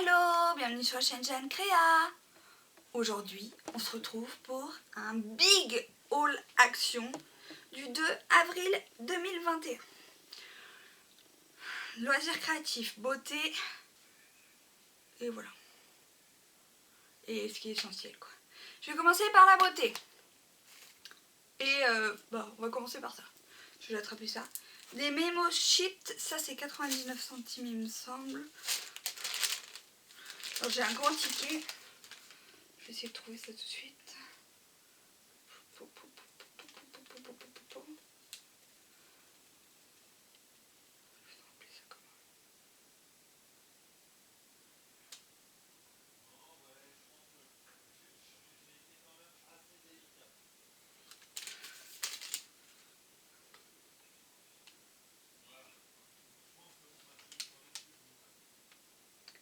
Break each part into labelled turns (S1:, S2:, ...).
S1: Hello, bienvenue sur la chaîne Jeanne Créa. Aujourd'hui, on se retrouve pour un big haul action du 2 avril 2021. Loisirs créatifs, beauté, et voilà. Et ce qui est essentiel quoi. Je vais commencer par la beauté. Et on va commencer par ça. Je vais attraper ça. Des Memo Sheet, ça c'est 99 centimes il me semble. Alors j'ai un grand ticket. Je vais essayer de trouver ça tout de suite.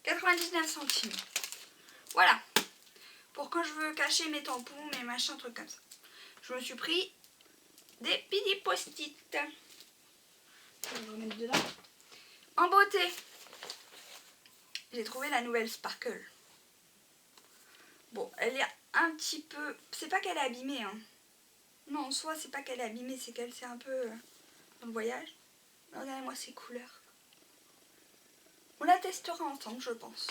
S1: $99. Voilà. Pour quand je veux cacher mes tampons, mes machins, trucs comme ça. Je me suis pris des petits post-it. Je vais le remettre dedans. En beauté, j'ai trouvé la nouvelle Sparkle. Bon, elle est un petit peu... C'est pas qu'elle est abîmée, hein. Non, en soi, c'est pas qu'elle est abîmée, c'est qu'elle s'est un peu dans le voyage. Regardez-moi ces couleurs. On la testera ensemble, je pense.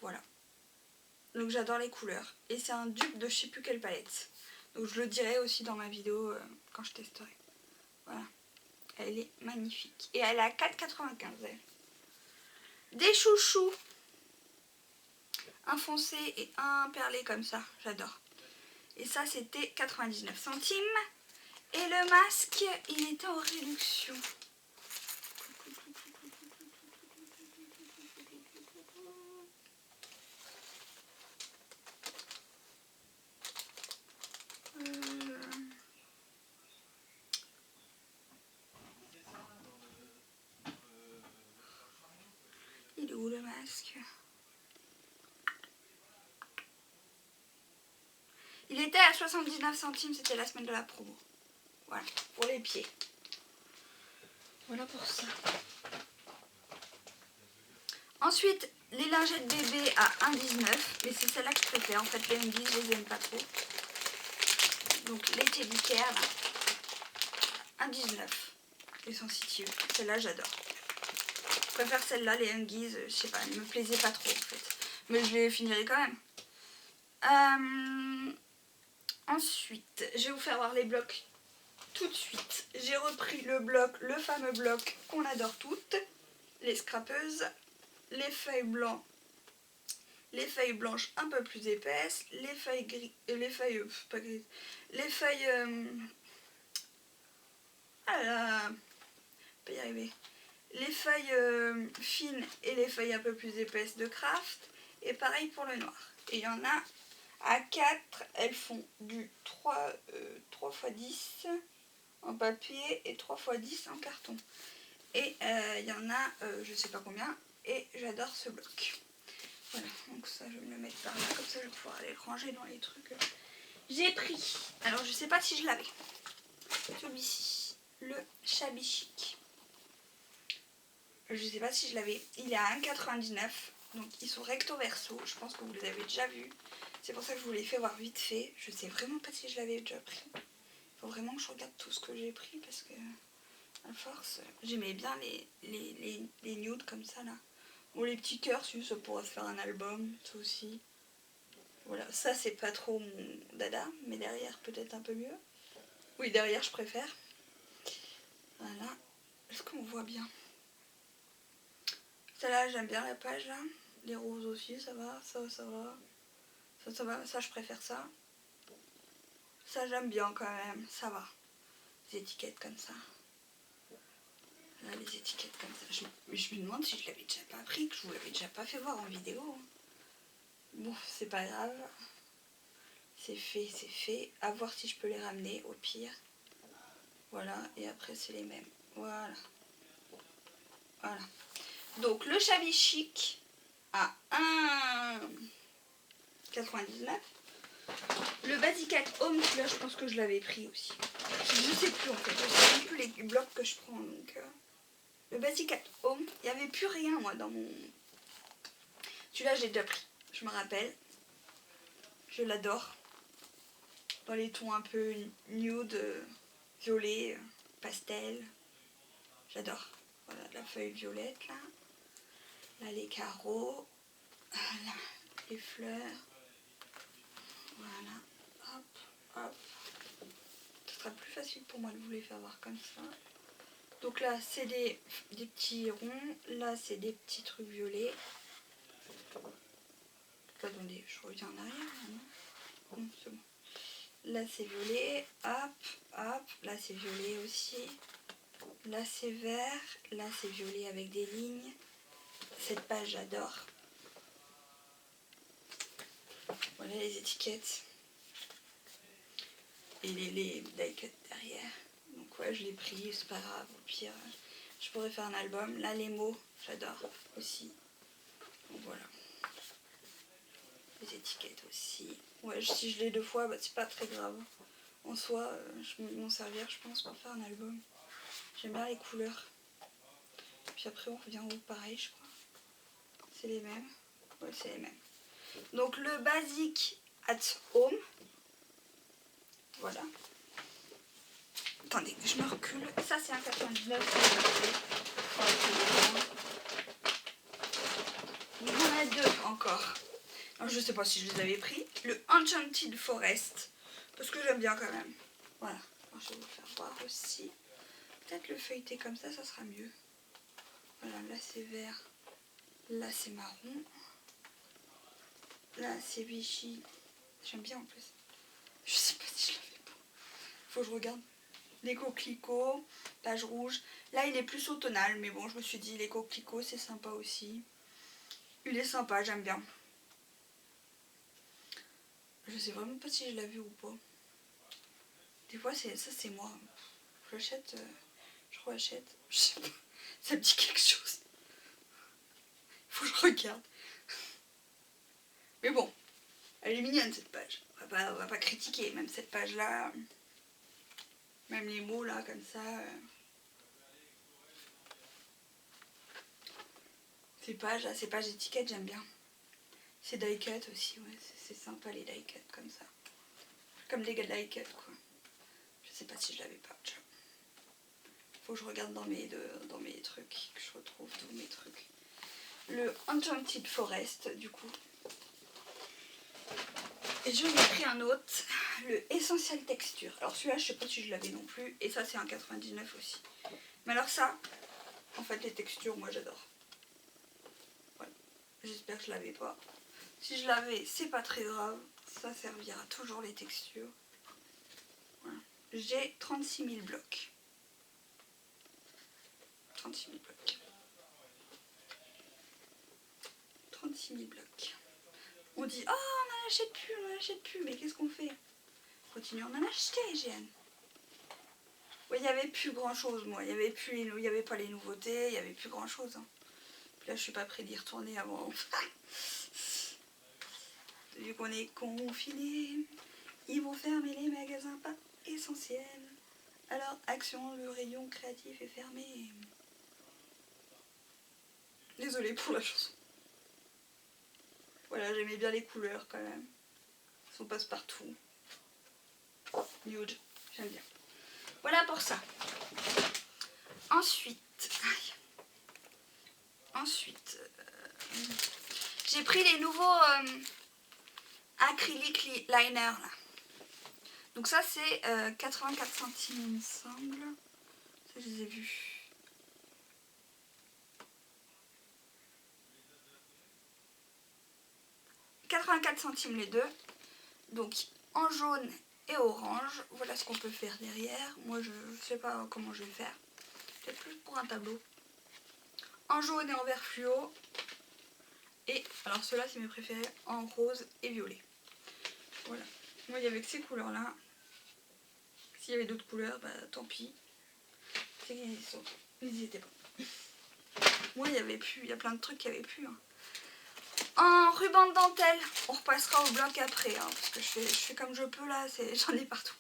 S1: Voilà. Donc j'adore les couleurs. Et c'est un dupe de je sais plus quelle palette. Donc je le dirai aussi dans ma vidéo quand je testerai. Voilà. Elle est magnifique. Et elle est à 4,95 elle. Des chouchous. Un foncé et un perlé comme ça. J'adore. Et ça c'était 99 centimes. Et le masque, il était en réduction. Il est où le masque? Il était à 79 centimes, c'était la semaine de la promo. Voilà, pour les pieds. Voilà pour ça. Ensuite, les lingettes bébé à 1,19. Mais c'est celle-là que je préfère. En fait, les undies, je les aime pas trop. Donc, les Teddy Care, là. 1,19. Les sensitives. Celle-là, j'adore. Je préfère celle-là, les Undies. Je sais pas, elles me plaisaient pas trop, en fait. Mais je les finirai quand même. Ensuite, je vais vous faire voir les blocs tout de suite. J'ai repris le bloc, le fameux bloc qu'on adore toutes. Les scrapeuses. Les feuilles blancs, les feuilles blanches un peu plus épaisses, les feuilles gris, les feuilles pas grises, les feuilles ah là, pas y arriver, les feuilles fines et les feuilles un peu plus épaisses de craft, et pareil pour le noir. Et il y en a à 4, elles font du 3 x 10 en papier et 3 x 10 en carton. Et il y en a je sais pas combien. Et j'adore ce bloc. Voilà, donc ça je vais me le mettre par là, comme ça je vais pouvoir aller le ranger dans les trucs. J'ai pris, alors je sais pas si je l'avais, celui-ci, le Shabby Chic. Je sais pas si je l'avais, il est à 1,99, donc ils sont recto verso, je pense que vous les avez déjà vus. C'est pour ça que je vous les fais voir vite fait, je sais vraiment pas si je l'avais déjà pris. Il faut vraiment que je regarde tout ce que j'ai pris parce que, à force, j'aimais bien les nudes comme ça là. Bon, les petits cœurs, si ça pourrait se faire un album, ça aussi. Voilà, ça c'est pas trop mon dada, mais derrière peut-être un peu mieux. Oui, derrière je préfère. Voilà. Est-ce qu'on voit bien? Celle-là, j'aime bien la page là. Les roses aussi, ça va, ça va. Ça va, ça je préfère ça. Ça j'aime bien quand même, ça va. Les étiquettes comme ça. Là, les étiquettes comme ça. Je me demande si je l'avais déjà pas pris, que je vous l'avais déjà pas fait voir en vidéo. Bon, c'est pas grave. C'est fait, c'est fait. À voir si je peux les ramener au pire. Voilà, et après c'est les mêmes. Voilà. Voilà. Donc le Shabby Chic à 1,99. Le Basicat Home, là je pense que je l'avais pris aussi. Je sais plus en fait, je sais même plus les blocs que je prends. Donc, le Basicat Home, il n'y avait plus rien moi dans mon Celui-là, j'ai déjà pris, je me rappelle. Je l'adore. Dans les tons un peu nude, violet, pastel. J'adore. Voilà, la feuille violette, là. Là, les carreaux. Là, les fleurs. Voilà. Hop, hop. Ce sera plus facile pour moi de vous les faire voir comme ça. Donc là, c'est des petits ronds. Là, c'est des petits trucs violets. Attendez, je reviens en arrière. Non, c'est bon. Là, c'est violet. Hop, hop. Là, c'est violet aussi. Là, c'est vert. Là, c'est violet avec des lignes. Cette page, j'adore. Voilà les étiquettes. Et les die cuts derrière. Donc ouais, je l'ai pris, c'est pas grave. Au pire, je pourrais faire un album. Là, les mots, j'adore aussi. Donc voilà. Les étiquettes aussi. Ouais, si je l'ai 2 fois, bah, c'est pas très grave. En soi, je vais m'en servir, je pense, pour faire un album. J'aime bien les couleurs. Puis après, on revient au pareil, je crois. C'est les mêmes. Ouais, c'est les mêmes. Donc le Basic at Home. Voilà. Attendez, je me recule. Ça, c'est un 99. Il y en a 2 encore. Alors, je sais pas si je les avais pris. Le Enchanted Forest. Parce que j'aime bien quand même. Voilà. Alors, je vais vous faire voir aussi. Peut-être le feuilleté comme ça sera mieux. Voilà, là c'est vert. Là c'est marron. Là c'est Vichy. J'aime bien en plus. Je sais pas si je l'avais pas. Faut que je regarde. Les coquelicots, page rouge. Là il est plus automnal, mais bon, je me suis dit les coquelicots c'est sympa aussi. Il est sympa, j'aime bien. Je sais vraiment pas si je l'ai vu ou pas. Des fois ça c'est moi. J'achète, je re-achète. Je sais pas. Ça me dit quelque chose. Faut que je regarde. Mais bon, elle est mignonne cette page. On va pas critiquer, même cette page là. Même les mots là, comme ça. Ces pages étiquettes, j'aime bien. Ces die cuts aussi, ouais, c'est sympa les die cuts comme ça. Comme des die cuts quoi. Je sais pas si je l'avais pas. Faut que je regarde dans mes trucs, que je retrouve tous mes trucs. Le Enchanted Forest du coup. Et je ai pris un autre, le Essential Texture. Alors celui-là, je sais pas si je l'avais non plus. Et ça, c'est un 99 aussi. Mais alors ça, en fait, les textures, moi j'adore. Voilà. J'espère que je l'avais pas. Si je l'avais, c'est pas très grave. Ça servira toujours les textures. Voilà. J'ai 36 000 blocs. 36 000 blocs. 36 000 blocs. On dit, oh, on n'en achète plus. Mais qu'est-ce qu'on fait? Continue, on en achetait, Jeanne. Ouais, il n'y avait plus grand chose, moi. Il n'y avait pas les nouveautés, il n'y avait plus grand chose. Hein. Puis là, je suis pas prêt d'y retourner avant. Vu qu'on est confinés, ils vont fermer les magasins pas essentiels. Alors, action, le rayon créatif est fermé. Désolée pour la chanson. Voilà, j'aimais bien les couleurs quand même. Elles sont passe-partout. Nude, j'aime bien. Voilà pour ça. Ensuite, j'ai pris les nouveaux acrylic liner là. Donc ça c'est 84 centimes il me semble. Ça je les ai vus. « 84 centimes les deux. Donc en jaune et orange. Voilà ce qu'on peut faire derrière. Moi je sais pas comment je vais faire. Peut-être plus pour un tableau. En jaune et en vert fluo. Et alors ceux-là c'est mes préférés en rose et violet. Voilà. Moi il y avait que ces couleurs là. S'il y avait d'autres couleurs, bah tant pis. C'est qu'ils sont. Ils y étaient pas. Moi il y avait plus. Il y a plein de trucs qu'il y avait plus. Hein. En ruban de dentelle, on repassera au bloc après. Hein, parce que je fais comme je peux là. J'en ai partout.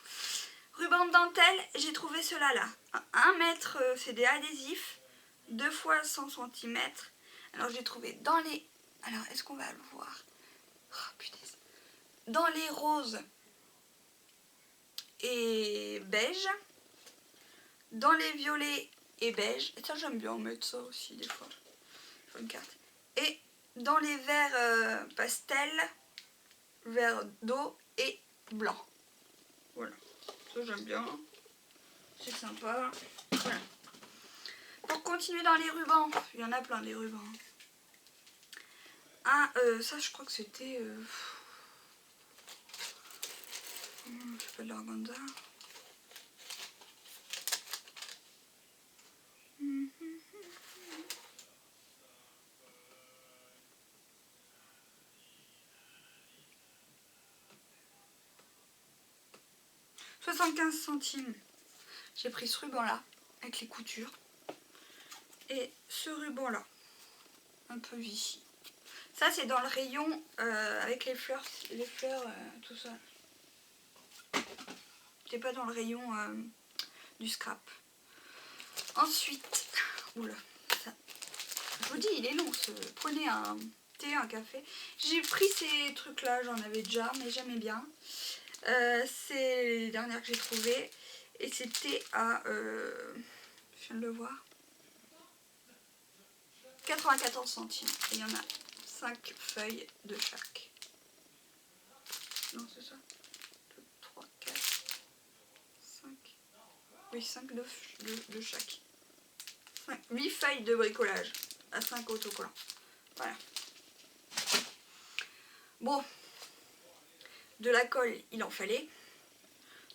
S1: Ruban de dentelle, j'ai trouvé ceux-là là. 1 mètre, c'est des adhésifs. 2 fois 100 cm. Alors j'ai trouvé dans les Alors, est-ce qu'on va le voir? Oh, putain. Dans les roses et beige. Dans les violets et beige. Et ça, j'aime bien mettre ça aussi des fois. Sur une carte. Et dans les verts pastel, vert d'eau et blanc. Voilà. Ça, j'aime bien. C'est sympa. Voilà. Pour continuer dans les rubans, il y en a plein des rubans. Ah, ça je crois que c'était... je sais pas, de l'organza. « 75 centimes. J'ai pris ce ruban là, avec les coutures. Et ce ruban là, un peu Vichy. Ça c'est dans le rayon avec les fleurs, tout ça. C'est pas dans le rayon du scrap. Ensuite, oula, ça, je vous dis, il est long. Prenez un thé, un café. J'ai pris ces trucs là, j'en avais déjà, mais j'aimais bien. C'est les dernières que j'ai trouvées. Et c'était à, je viens de le voir, 94 centimes. Et il y en a 5 feuilles de chaque. Non, c'est ça. 2, 3, 4, 5. Oui, 5 de chaque. 8 feuilles de bricolage à 5 autocollants. Voilà. Bon, de la colle, il en fallait.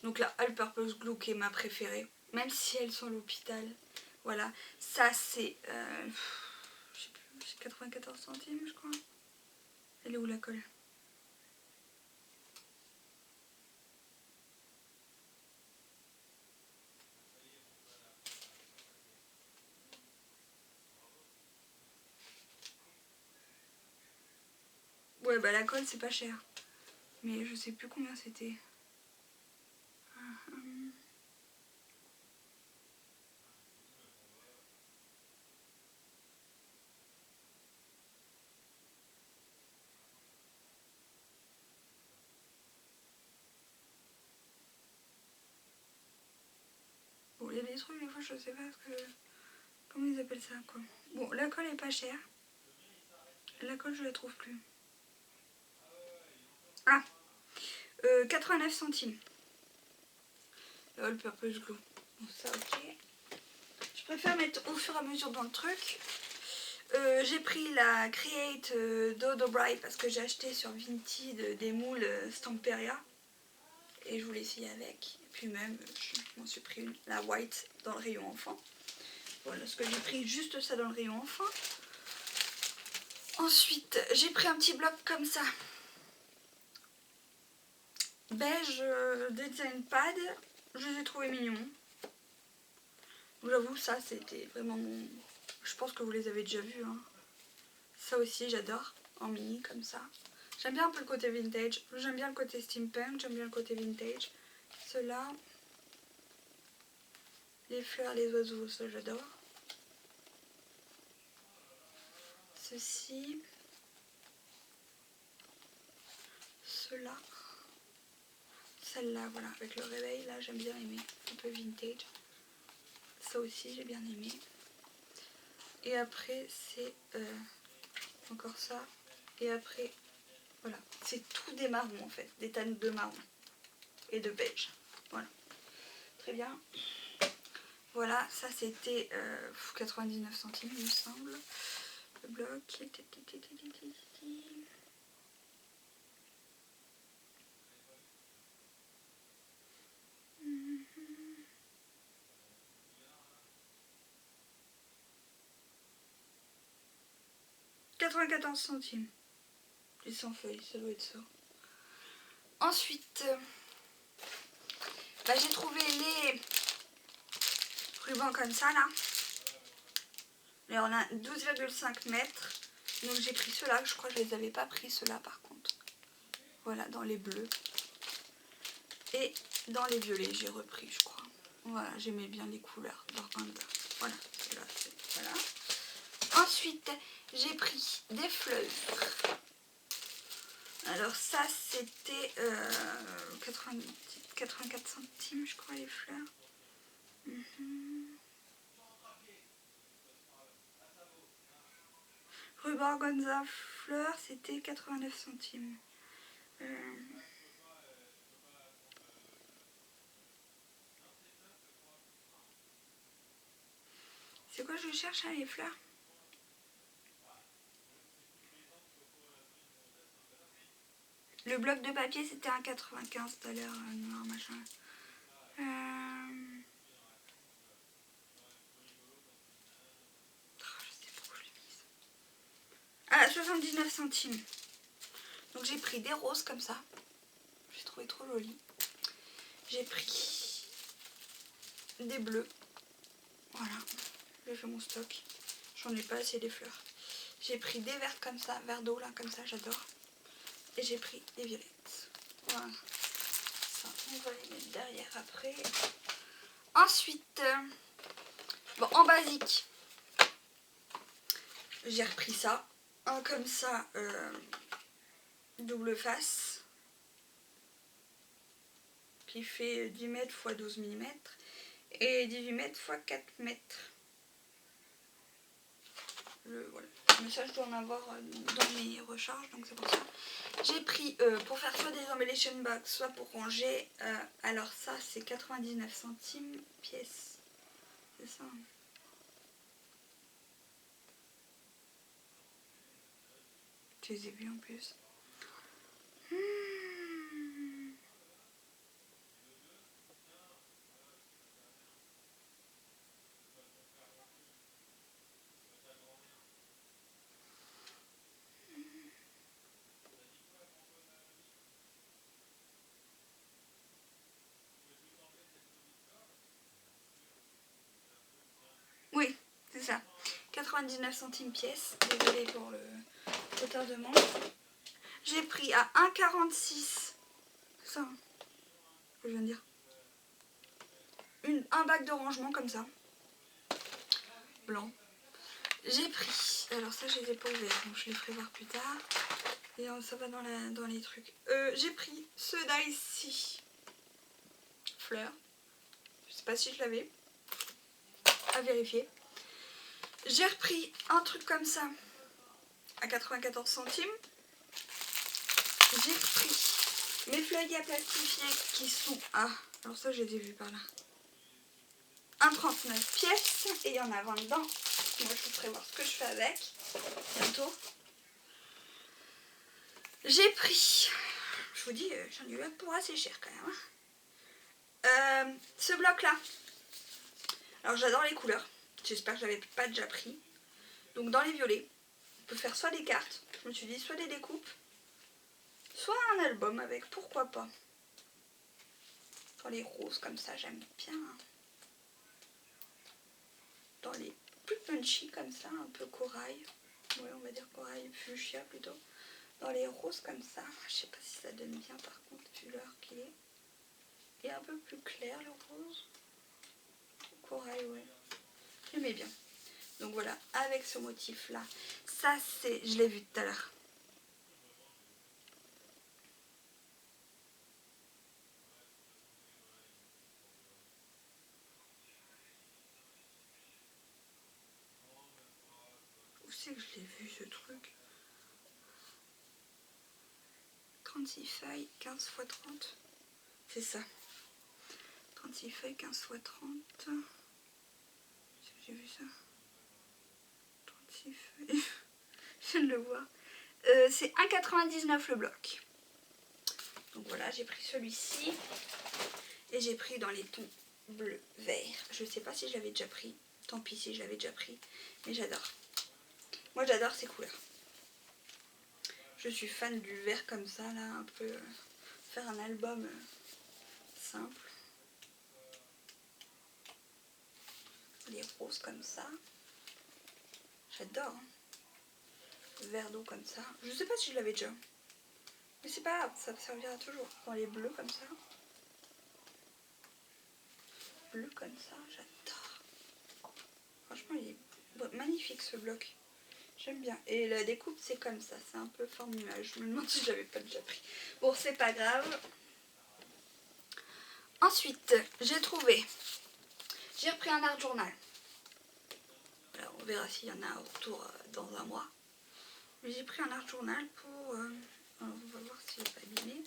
S1: Donc la All Purpose Glue qui est ma préférée, même si elles sont à l'hôpital. Voilà, ça c'est, je sais plus, 94 centimes je crois. Elle est où la colle? Ouais, bah la colle c'est pas cher. Mais je sais plus combien c'était. Bon, il y a des trucs, des fois je sais pas ce que... Comment ils appellent ça quoi. Bon, la colle est pas chère. La colle je la trouve plus. Ah, 89 centimes. Le All Purpose Glue. Bon, ça ok. Je préfère mettre au fur et à mesure dans le truc. J'ai pris la Create Dodo Bright parce que j'ai acheté sur Vinted des moules Stamperia. Et je voulais essayer avec. Et puis même, je m'en suis pris une, la White, dans le rayon enfant. Voilà ce que j'ai pris, juste ça dans le rayon enfant. Ensuite, j'ai pris un petit bloc comme ça. Beige design pad. Je les ai trouvés mignons. J'avoue, ça c'était vraiment mon... Je pense que vous les avez déjà vus. Hein. Ça aussi, j'adore. En mini, comme ça. J'aime bien un peu le côté vintage. J'aime bien le côté steampunk. J'aime bien le côté vintage. Ceux-là. Les fleurs, les oiseaux, ça j'adore. Ceci. Ceux-là. Celle-là, voilà, avec le réveil, là, j'aime bien aimer. Un peu vintage. Ça aussi, j'ai bien aimé. Et après, c'est encore ça. Et après, voilà. C'est tout des marrons, en fait. Des tannes de marron. Et de beige. Voilà. Très bien. Voilà, ça c'était 99 centimes, il me semble. Le bloc. 94 centimes. Les 100 feuilles, ça doit être ça. Ensuite, bah, j'ai trouvé les rubans comme ça là. Mais on a 12,5 mètres. Donc j'ai pris ceux-là, je crois que je les avais pas pris ceux-là par contre. Voilà, dans les bleus. Et dans les violets, j'ai repris, je crois. Voilà, j'aimais bien les couleurs d'Organza. Voilà, voilà. Ensuite, j'ai pris des fleurs. Alors ça, c'était 84 centimes, je crois, les fleurs. Ruban organza fleurs, c'était 89 centimes. C'est quoi je cherche les fleurs? Le bloc de papier c'était 1,95 tout à l'heure, noir machin. Je sais pas où je l'ai mis ça. Ah, 79 centimes. Donc j'ai pris des roses comme ça. J'ai trouvé trop joli. J'ai pris des bleus. Voilà. J'ai fait mon stock. J'en ai pas assez des fleurs. J'ai pris des verts comme ça, verts d'eau là comme ça, j'adore. Et j'ai pris des violettes. Voilà. Ça, on va les mettre derrière après. Ensuite, bon, en basique, j'ai repris ça. Un comme ça, double face, qui fait 10 mètres x 12 mm et 18 mètres x 4 mètres. Voilà. Mais ça, je dois en avoir dans mes recharges, donc c'est pour ça. J'ai pris pour faire soit des embellishing box, soit pour ranger. Alors ça, c'est 99 centimes pièce. C'est ça. Tu les as vus en plus. Oui, c'est ça. 99 centimes pièce. Désolée pour le hauteur de manche. J'ai pris à 1,46. C'est ça, hein, que je viens de dire. Un bac de rangement comme ça. Blanc. J'ai pris. Alors ça, je les ai pas ouverts, donc je les ferai voir plus tard. Et ça va dans les trucs. J'ai pris ceux-là ici. Fleurs. Je sais pas si je l'avais. À vérifier. J'ai repris un truc comme ça à 94 centimes. J'ai pris mes feuilles à plastifier qui sont à... Alors ça, je les ai vus par là. 1,39 pièces. Et il y en a 20 dedans. Moi, je vous ferai voir ce que je fais avec. Bientôt. J'ai pris... Je vous dis, j'en ai eu un pour assez cher quand même. Ce bloc-là. Alors, j'adore les couleurs. J'espère que je n'avais pas déjà pris. Donc, dans les violets, on peut faire soit des cartes. Je me suis dit, soit des découpes. Soit un album avec, pourquoi pas. Dans les roses comme ça, j'aime bien. Dans les plus punchy comme ça, un peu corail. Oui, on va dire corail, fuchsia plutôt. Dans les roses comme ça, je sais pas si ça donne bien par contre, vu l'heure qu'il est. Et un peu plus clair le rose. Corail, ouais. J'aimais bien. Donc voilà, avec ce motif là. Ça c'est, je l'ai vu tout à l'heure. Où c'est que je l'ai vu ce truc? 36 feuilles, 15 x 30. C'est ça. 36 feuilles, 15 x 30. J'ai vu ça. 36 feuilles. Je viens de le voir. C'est 1,99 le bloc. Donc voilà, j'ai pris celui-ci. Et j'ai pris dans les tons bleu, vert. Je ne sais pas si je l'avais déjà pris. Tant pis si je l'avais déjà pris. Mais j'adore. Moi j'adore ces couleurs. Je suis fan du vert comme ça, là, un peu. Faire un album simple. Les roses comme ça. J'adore. Hein. Vert d'eau comme ça. Je sais pas si je l'avais déjà. Mais c'est pas grave, ça me servira toujours. Dans les bleus comme ça. Bleu comme ça, j'adore. Franchement, il est magnifique ce bloc. J'aime bien. Et la découpe, c'est comme ça. C'est un peu forme nuage. Je me demande si je l'avais pas déjà pris. Bon, c'est pas grave. Ensuite, j'ai repris un art journal. Alors, on verra s'il y en a un retour dans un mois. Mais j'ai pris un art journal pour... alors, on va voir s'il n'est pas abîmé.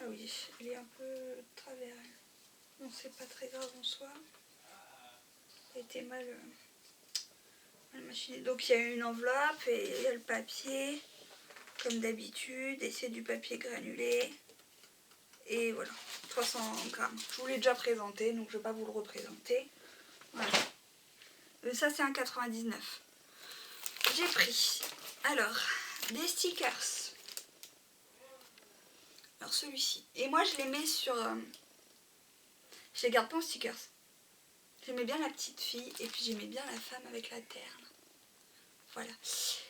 S1: Ah oui, il est un peu de travers. Bon, c'est pas très grave en soi. Il a été mal machiné. Donc il y a une enveloppe et il y a le papier, comme d'habitude. Et c'est du papier granulé. Et voilà, 300 grammes. Je vous l'ai déjà présenté, donc je ne vais pas vous le représenter. Voilà. Ça, c'est un 99. J'ai pris, alors, des stickers. Alors celui-ci. Et moi, je les mets sur... je les garde pas en stickers. J'aimais bien la petite fille et puis j'aimais bien la femme avec la terre. Voilà.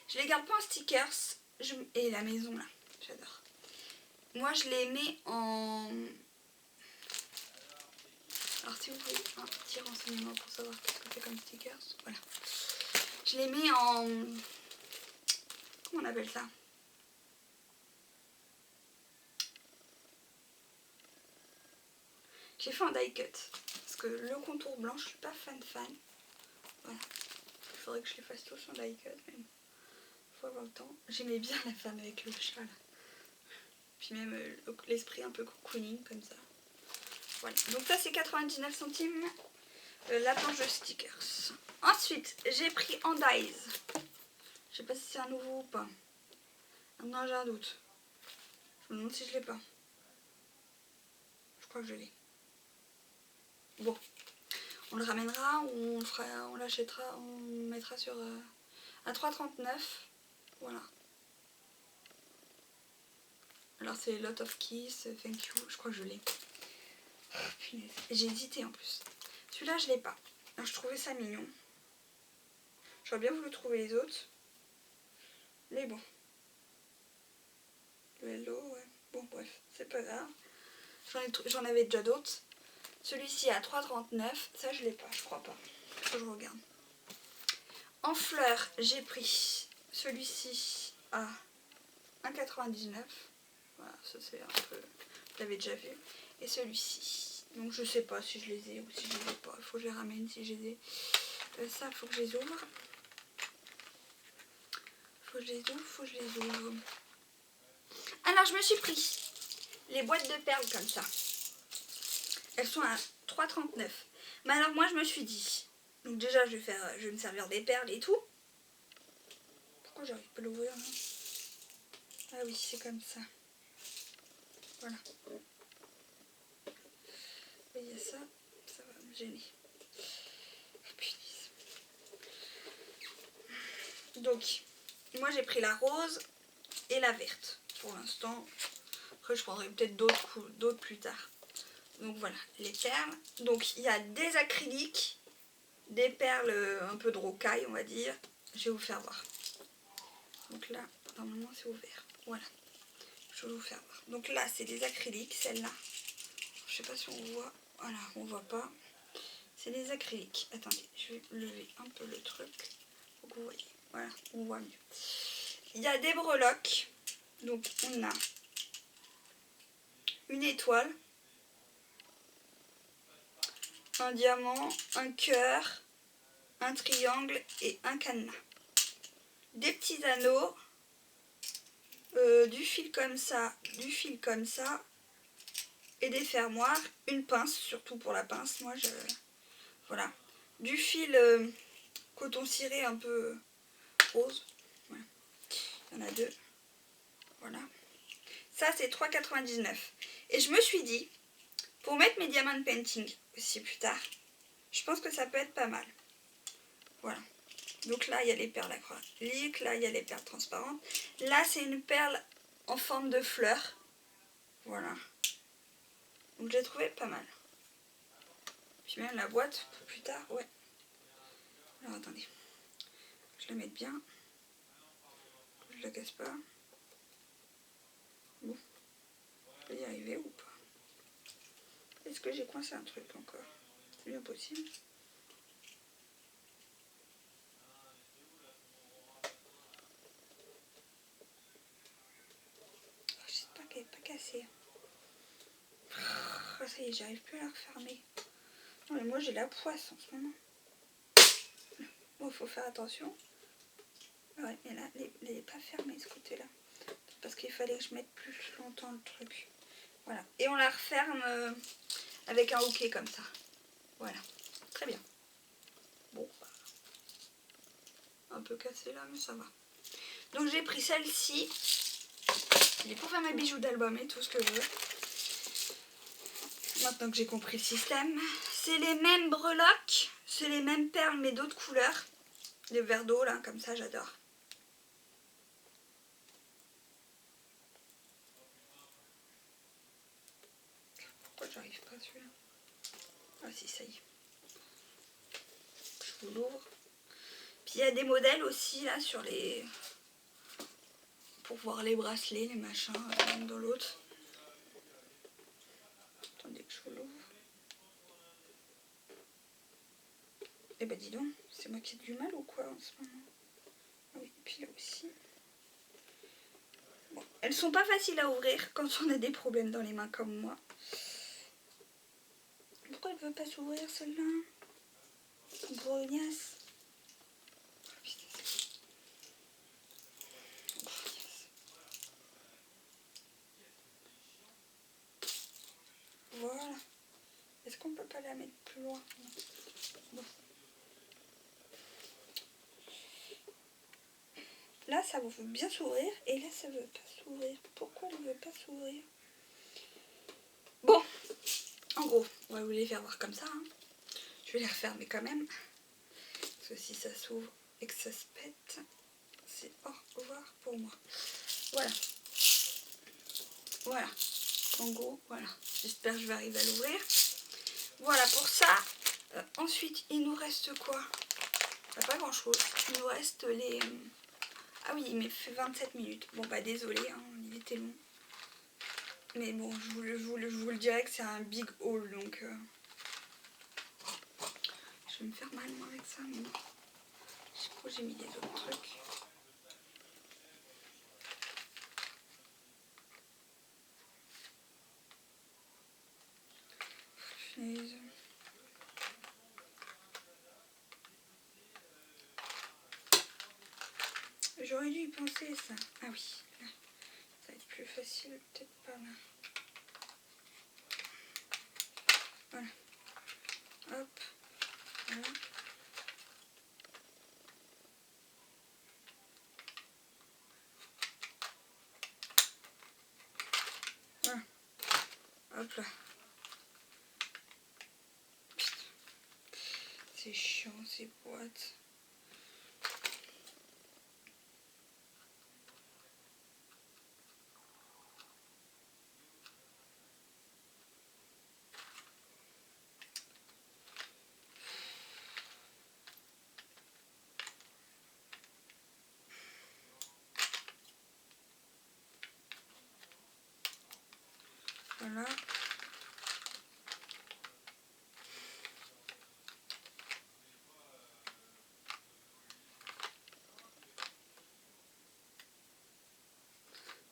S1: Je les garde pas en stickers. Et la maison, là, j'adore. Moi, je les mets en... Alors si vous voulez un petit renseignement pour savoir ce que c'est comme stickers, voilà. Je les mets en... Comment on appelle ça? J'ai fait en die cut. Parce que le contour blanc, je suis pas fan. Voilà. Il faudrait que je les fasse tous en die cut, mais il faut avoir le temps. J'aimais bien la femme avec le chat là. Puis même l'esprit un peu cocooning comme ça. Voilà. Donc ça c'est 99 centimes la planche de stickers. Ensuite, j'ai pris en dies. Je sais pas si c'est un nouveau ou pas. Non, j'ai un doute. Je me demande si je l'ai pas. Je crois que je l'ai. Bon, on le ramènera, on l'achètera, on mettra sur à 3,39. Voilà. Alors c'est Lot of Kiss, Thank You, je crois que je l'ai. Oh, j'ai hésité en plus. Celui-là je l'ai pas. Alors, je trouvais ça mignon. J'aurais bien voulu trouver les autres. Mais bon. Le hello, ouais. Bon bref, c'est pas grave. J'en avais déjà d'autres. Celui-ci à 3,39. Ça je l'ai pas, je crois pas. Faut que je regarde. En fleurs, j'ai pris celui-ci à 1,99. Voilà, ça c'est un peu... Vous l'avez déjà vu. Et celui-ci. Donc je sais pas si je les ai ou si je les ai pas. Il faut que je les ramène si je les ai. Ça, il faut que je les ouvre. Faut que je les ouvre. Alors je me suis pris les boîtes de perles comme ça. Elles sont à 3,39. Mais alors moi je me suis dit, donc déjà je vais me servir des perles et tout. Pourquoi j'arrive pas à l'ouvrir là? Ah oui, c'est comme ça. Voilà. Il y a ça, ça va me gêner. Oh, punaise. Donc, moi j'ai pris la rose et la verte pour l'instant. Après je prendrai peut-être d'autres plus tard. Donc voilà, les perles. Donc il y a des acryliques, des perles un peu de rocaille on va dire. Je vais vous faire voir. Donc là, normalement c'est ouvert. Voilà, je vais vous faire voir. Donc là c'est des acryliques, celle-là. Je sais pas si on voit. Voilà, on voit pas. C'est des acryliques. Attendez, je vais lever un peu le truc pour que vous voyez. Voilà, on voit mieux. Il y a des breloques. Donc on a une étoile, un diamant, un cœur, un triangle et un cadenas. Des petits anneaux, du fil comme ça, et des fermoirs, une pince, surtout pour la pince, moi je... Voilà. Du fil coton ciré un peu rose. Voilà. Il y en a deux. Voilà. Ça c'est 3,99. Et je me suis dit, pour mettre mes diamants painting aussi plus tard, je pense que ça peut être pas mal. Voilà. Donc là il y a les perles acryliques, là il y a les perles transparentes. Là c'est une perle en forme de fleur. Voilà. Donc j'ai trouvé pas mal. Puis même la boîte pour plus tard, ouais. Alors attendez, je la mette bien. Je la casse pas. Bon, je vais y arriver ou pas? Est-ce que j'ai coincé un truc encore? C'est bien possible. cassée. Oh, ça y est, j'arrive plus à la refermer. Non mais moi j'ai la poisse en ce moment. Bon, faut faire attention. Ouais, mais là, elle n'est pas fermée ce côté-là. Parce qu'il fallait que je mette plus longtemps le truc. Voilà. Et on la referme avec un hoquet comme ça. Voilà. Très bien. Bon. Un peu cassé là, mais ça va. Donc j'ai pris celle-ci. Pour faire mes bijoux d'album et tout ce que je veux. Maintenant que j'ai compris le système. C'est les mêmes breloques. C'est les mêmes perles mais d'autres couleurs. Les verres d'eau là, comme ça, j'adore. Pourquoi j'arrive pas celui-là? Ah si, ça y est. Je vous l'ouvre. Puis il y a des modèles aussi là sur les... Pour voir les bracelets, les machins, l'un dans l'autre. Attendez que je vous l'ouvre. Eh ben dis donc, c'est moi qui ai du mal ou quoi en ce moment? Ah oui, et puis là aussi. Bon, elles sont pas faciles à ouvrir quand on a des problèmes dans les mains comme moi. Pourquoi elle veut pas s'ouvrir celle-là? Brognasse. Voilà. Est-ce qu'on peut pas la mettre plus loin? Bon. Là, ça veut bien s'ouvrir et là, ça veut pas s'ouvrir. Pourquoi elle veut pas s'ouvrir? Bon, en gros, on va vous les faire voir comme ça. Hein. Je vais les refermer quand même. Parce que si ça s'ouvre et que ça se pète, c'est au revoir pour moi. Voilà. Voilà. En gros, voilà. J'espère que je vais arriver à l'ouvrir. Voilà pour ça. Ensuite, il nous reste quoi? Pas grand chose. Il nous reste les... Ah oui, il m'a fait 27 minutes. Bon bah désolé, hein, il était long. Mais bon, je vous le dirai que c'est un big haul, donc... Je vais me faire mal moi avec ça, mais bon. Je sais pas où j'ai mis les autres trucs. J'aurais dû y penser ça. Ah oui, là. Ça va être plus facile, peut-être pas là. Voilà. Hop. Voilà. Voilà. Hop là. C'est chiant ces boîtes. Voilà.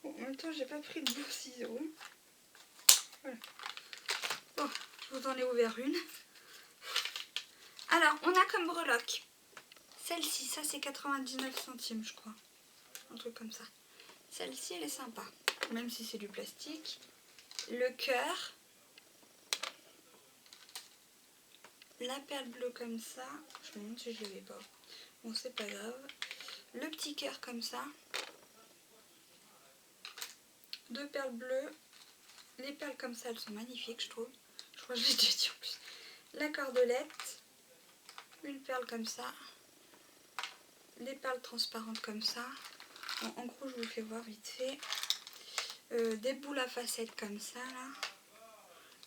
S1: Bon, en même temps, j'ai pas pris le bon ciseau. Voilà. Bon, je vous en ai ouvert une. Alors, on a comme breloque. Celle-ci, ça c'est 99 centimes, je crois. Un truc comme ça. Celle-ci, elle est sympa. Même si c'est du plastique. Le cœur. La perle bleue comme ça. Je me demande si je l'avais pas. Bon, c'est pas grave. Le petit cœur comme ça. Deux perles bleues. Les perles comme ça, elles sont magnifiques, je trouve. Je crois que je l'ai déjà dit en plus. La cordelette. Une perle comme ça. Les perles transparentes comme ça. Bon, en gros, je vous fais voir vite fait. Des boules à facettes comme ça, là.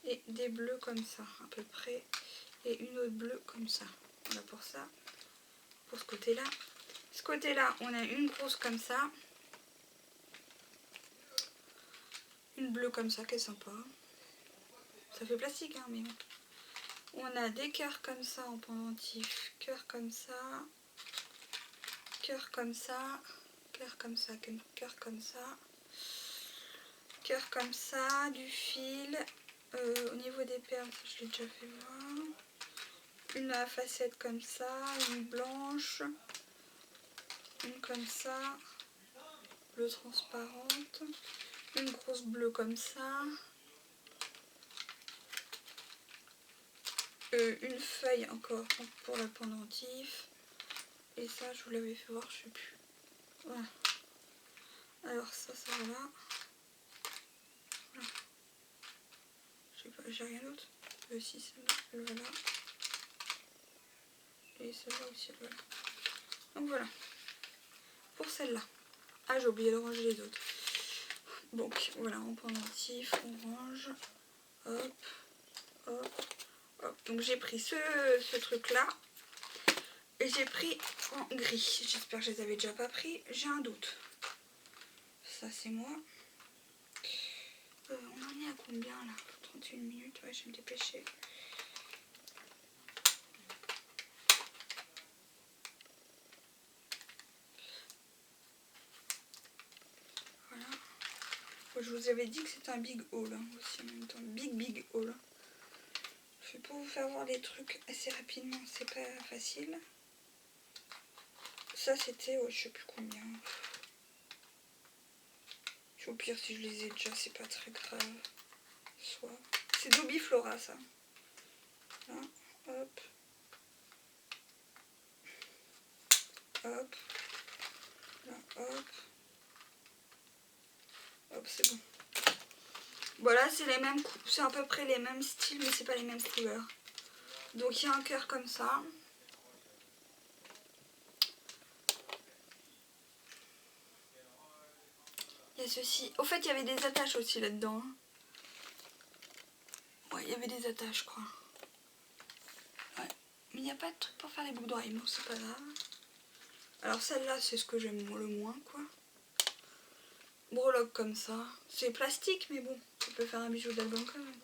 S1: Et des bleus comme ça, à peu près. Et une autre bleue comme ça. Voilà pour ça. Pour ce côté-là. Ce côté-là, on a une grosse comme ça. Une bleue comme ça qui est sympa. Ça fait plastique, hein, mais bon. On a des cœurs comme ça en pendentif. Cœur comme ça. Cœur comme ça. Cœur comme ça. Cœur comme ça. cœur comme ça, du fil. Au niveau des perles, ça, je l'ai déjà fait voir. Une à facette comme ça, une blanche, une comme ça, bleue transparente, une grosse bleue comme ça, une feuille encore pour la pendentif, et ça je vous l'avais fait voir, je sais plus. Voilà. Alors ça va là. Voilà. Je sais pas, j'ai rien d'autre. Si celle-là, elle va là. Et celle-là aussi, elle va là. Donc voilà. Pour celle-là. Ah, j'ai oublié de ranger les autres. Donc voilà, en pendentif, on range. Hop, hop, hop. Donc j'ai pris ce truc-là. Et j'ai pris en gris. J'espère que je les avais déjà pas pris. J'ai un doute. Ça c'est moi. On en est à combien là? 31 minutes. Ouais, je vais me dépêcher. Voilà. Je vous avais dit que c'était un big haul hein, aussi en même temps. Big haul. Je vais pas vous faire voir les trucs assez rapidement. C'est pas facile. Ça c'était, je sais plus combien. Au pire si je les ai déjà, c'est pas très grave. Soit. C'est d'Obiflora ça. Là, hop. Hop. Là, hop. Hop, c'est bon. Voilà, c'est les mêmes coupes, c'est à peu près les mêmes styles, mais c'est pas les mêmes couleurs. Donc il y a un cœur comme ça. Il y a ceci. Au fait, il y avait des attaches aussi là-dedans. Ouais, il y avait des attaches, je crois. Ouais. Mais il n'y a pas de truc pour faire les boucles d'oreilles. Bon, c'est pas grave. Alors celle-là, c'est ce que j'aime le moins, quoi. Breloque comme ça. C'est plastique, mais bon, ça peut faire un bijou d'album quand même.